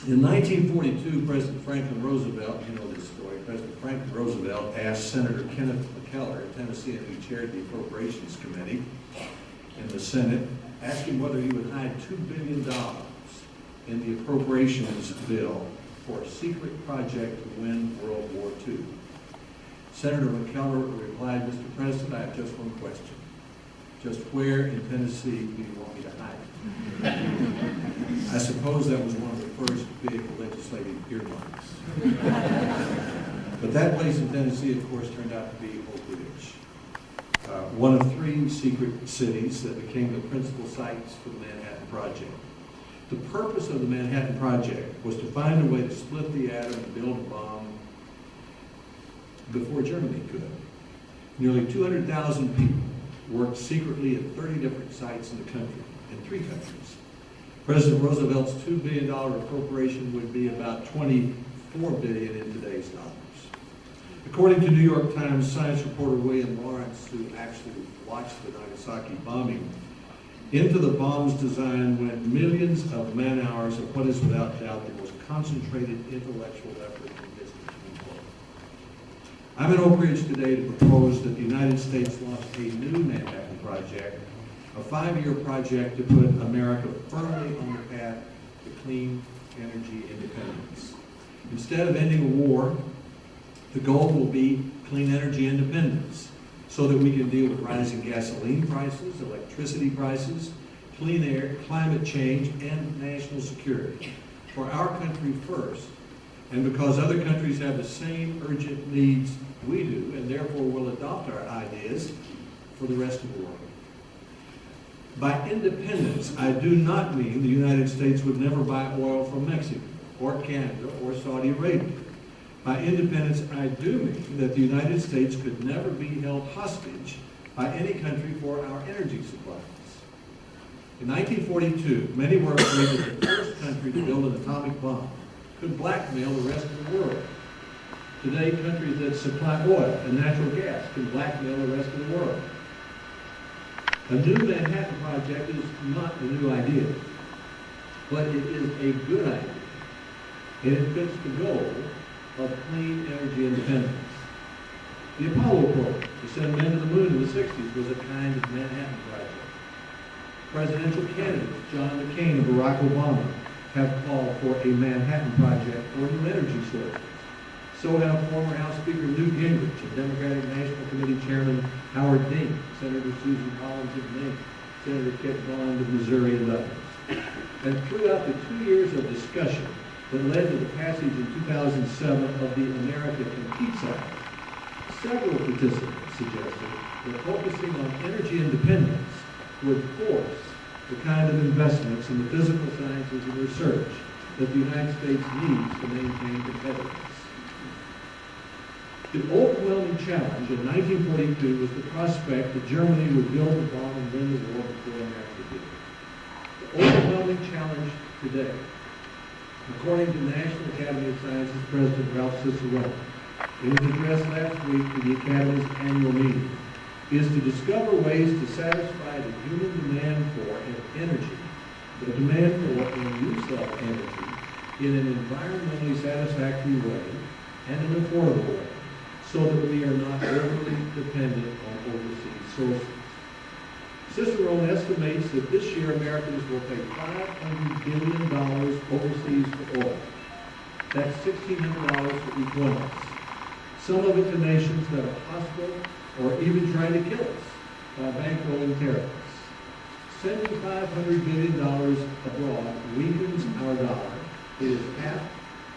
In 1942, President Franklin Roosevelt, you know this story, President Franklin Roosevelt asked Senator Kenneth McKellar, a Tennessean who chaired the Appropriations Committee in the Senate, asked him whether he would hide $2 billion in the appropriations bill for a secret project to win World War II. Senator McKellar replied, "Mr. President, I have just one question. Just where in Tennessee do you want me to hide it?" I suppose that was one of the first big legislative earmarks. But that place in Tennessee, of course, turned out to be Oak Ridge, one of 3 secret cities that became the principal sites for the Manhattan Project. The purpose of the Manhattan Project was to find a way to split the atom and build a bomb before Germany could. Nearly 200,000 people worked secretly at 30 different sites in the country, in 3 countries. President Roosevelt's $2 billion appropriation would be about $24 billion in today's dollars. According to New York Times science reporter William Lawrence, who actually watched the Nagasaki bombing, into the bomb's design went millions of man-hours of what is without doubt the most concentrated intellectual effort in history. I'm in Oak Ridge today to propose that the United States launch a new Manhattan Project, a 5-year project to put America firmly on the path to clean energy independence. Instead of ending a war, the goal will be clean energy independence, so that we can deal with rising gasoline prices, electricity prices, clean air, climate change, and national security. For our country first, and because other countries have the same urgent needs we do, and therefore will adopt our ideas for the rest of the world. By independence, I do not mean the United States would never buy oil from Mexico, or Canada, or Saudi Arabia. By independence, I do mean that the United States could never be held hostage by any country for our energy supplies. In 1942, many were afraid that the first country to build an atomic bomb could blackmail the rest of the world. Today, countries that supply oil and natural gas can blackmail the rest of the world. A new Manhattan Project is not a new idea, but it is a good idea, and it fits the goal of clean energy independence. The Apollo program to send men to the moon in the 60s was a kind of Manhattan Project. Presidential candidates John McCain and Barack Obama have called for a Manhattan Project for new energy sources. So have former House Speaker Newt Gingrich and Democratic National Committee Chairman Howard Dean, Senator Susan Collins of Maine, Senator Kit Bond of Missouri, and others. And throughout the 2 years of discussion that led to the passage in 2007 of the America Competes Act, several participants suggested that focusing on energy independence would force the kind of investments in the physical sciences and research that the United States needs to maintain competitiveness. The overwhelming challenge in 1942 was the prospect that Germany would build a bomb and win the war before America did. The overwhelming challenge today, according to National Academy of Sciences President Ralph Cicerone, in his address last week to the Academy's annual meeting, is to discover ways to satisfy the human demand for energy, the demand for and use of energy in an environmentally satisfactory way and an affordable way, so that we are not overly dependent on overseas sources. Cicerone estimates that this year Americans will pay $500 billion overseas for oil. That's $1,600 for each one of us. Some of it to nations that are hostile or even trying to kill us by bankrolling terrorists. Sending $500 billion abroad weakens our dollar. It is half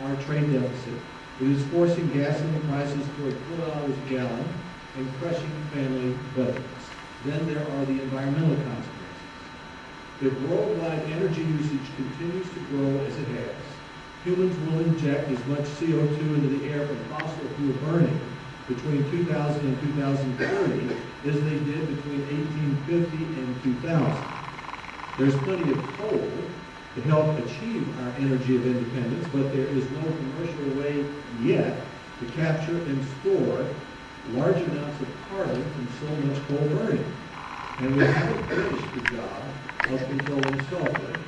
our trade deficit. It is forcing gasoline prices toward $4 a gallon and crushing family budgets. Then there are the environmental consequences. If worldwide energy usage continues to grow as it has, humans will inject as much CO2 into the air from fossil fuel burning between 2000 and 2030 as they did between 1850 and 2000. There's plenty of coal to help achieve our energy of independence, but there is no commercial way yet to capture and store large amounts of carbon from so much coal burning. And we haven't finished the job of controlling sulfur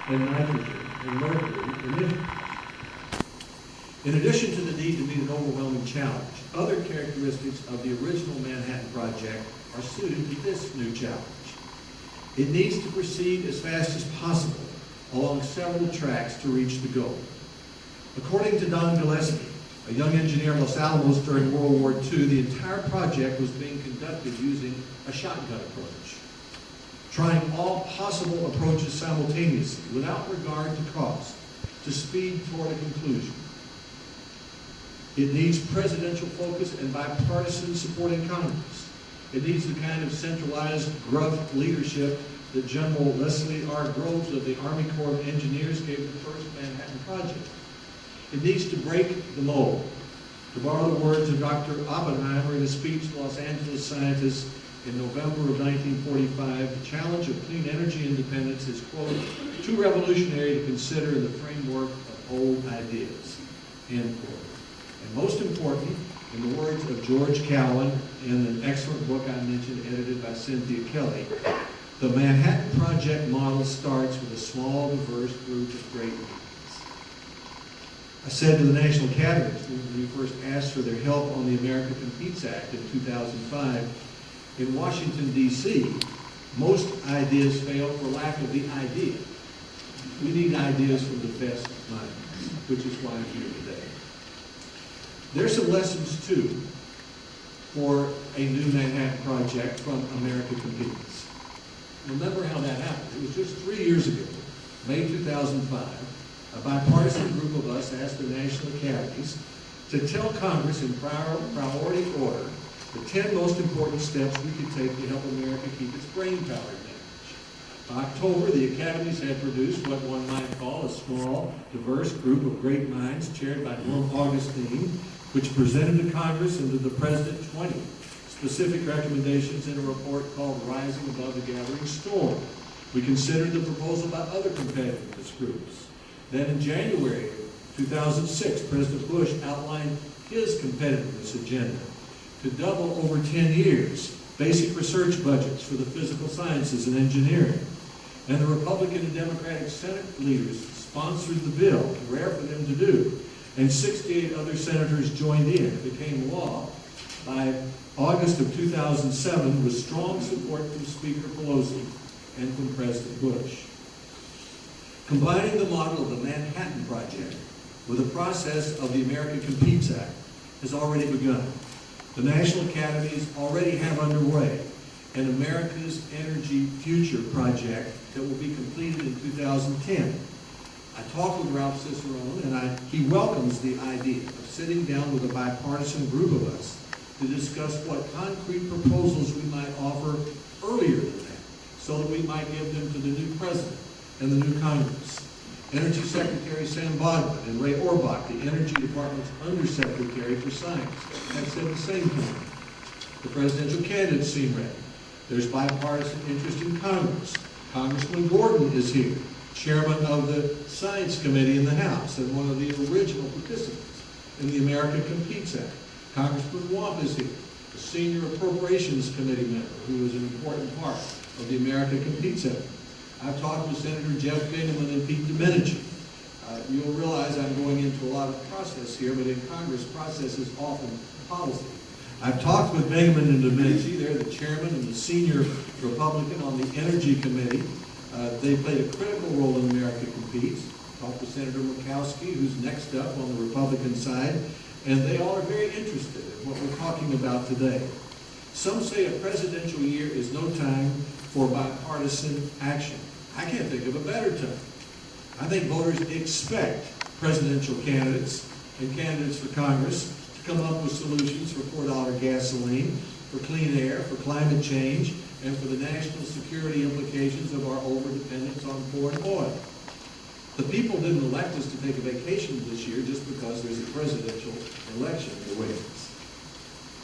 and nitrogen and mercury emissions. In addition to the need to meet an overwhelming challenge, other characteristics of the original Manhattan Project are suited to this new challenge. It needs to proceed as fast as possible along several tracks to reach the goal. According to Don Gillespie, a young engineer in Los Alamos during World War II, the entire project was being conducted using a shotgun approach, trying all possible approaches simultaneously without regard to cost to speed toward a conclusion. It needs presidential focus and bipartisan support in Congress. It needs the kind of centralized, gruff leadership that General Leslie R. Groves of the Army Corps of Engineers gave the first Manhattan Project. It needs to break the mold. To borrow the words of Dr. Oppenheimer in a speech to Los Angeles scientists in November of 1945, the challenge of clean energy independence is, quote, too revolutionary to consider in the framework of old ideas, end quote. And most important, in the words of George Cowan in an excellent book I mentioned, edited by Cynthia Kelly, the Manhattan Project model starts with a small, diverse group of great minds. I said to the National Academies when we first asked for their help on the America Competes Act in 2005, in Washington, D.C., most ideas fail for lack of the idea. We need ideas from the best minds, which is why I'm here today. There's some lessons, too, for a new Manhattan Project from America Competes. Remember how that happened. It was just 3 years ago, May 2005, a bipartisan group of us asked the National Academies to tell Congress in priority order the 10 most important steps we could take to help America keep its brain power advantage. By October, the Academies had produced what one might call a small, diverse group of great minds chaired by Norm Augustine, which presented to Congress and to the President 20 specific recommendations in a report called Rising Above the Gathering Storm. We considered the proposal by other competitiveness groups. Then in January 2006, President Bush outlined his competitiveness agenda to double over 10 years basic research budgets for the physical sciences and engineering. And the Republican and Democratic Senate leaders sponsored the bill, rare for them to do, and 68 other senators joined in. It became law by August of 2007 with strong support from Speaker Pelosi and from President Bush. Combining the model of the Manhattan Project with the process of the America Competes Act has already begun. The National Academies already have underway an America's Energy Future project that will be completed in 2010. I talked with Ralph Cicerone, and he welcomes the idea of sitting down with a bipartisan group of us to discuss what concrete proposals we might offer earlier than that, so that we might give them to the new president and the new Congress. Energy Secretary Sam Bogdan and Ray Orbach, the Energy Department's Undersecretary for Science, have said the same thing. The presidential candidates seem ready. There's bipartisan interest in Congress. Congressman Gordon is here, chairman of the Science Committee in the House and one of the original participants in the America Competes Act. Congressman Wamp is here, a senior Appropriations Committee member who is an important part of the America Competes Act. I've talked with Senator Jeff Bingaman and Pete Domenici. You'll realize I'm going into a lot of process here, but in Congress, process is often policy. I've talked with Bingaman and Domenici. They're the chairman and the senior Republican on the Energy Committee. They played a critical role in America Competes. Talked with Senator Murkowski, who's next up on the Republican side, and they all are very interested in what we're talking about today. Some say a presidential year is no time for bipartisan action. I can't think of a better time. I think voters expect presidential candidates and candidates for Congress to come up with solutions for $4 gasoline, for clean air, for climate change, and for the national security implications of our overdependence on foreign oil. The people didn't elect us to take a vacation this year just because there's a presidential election in the wings.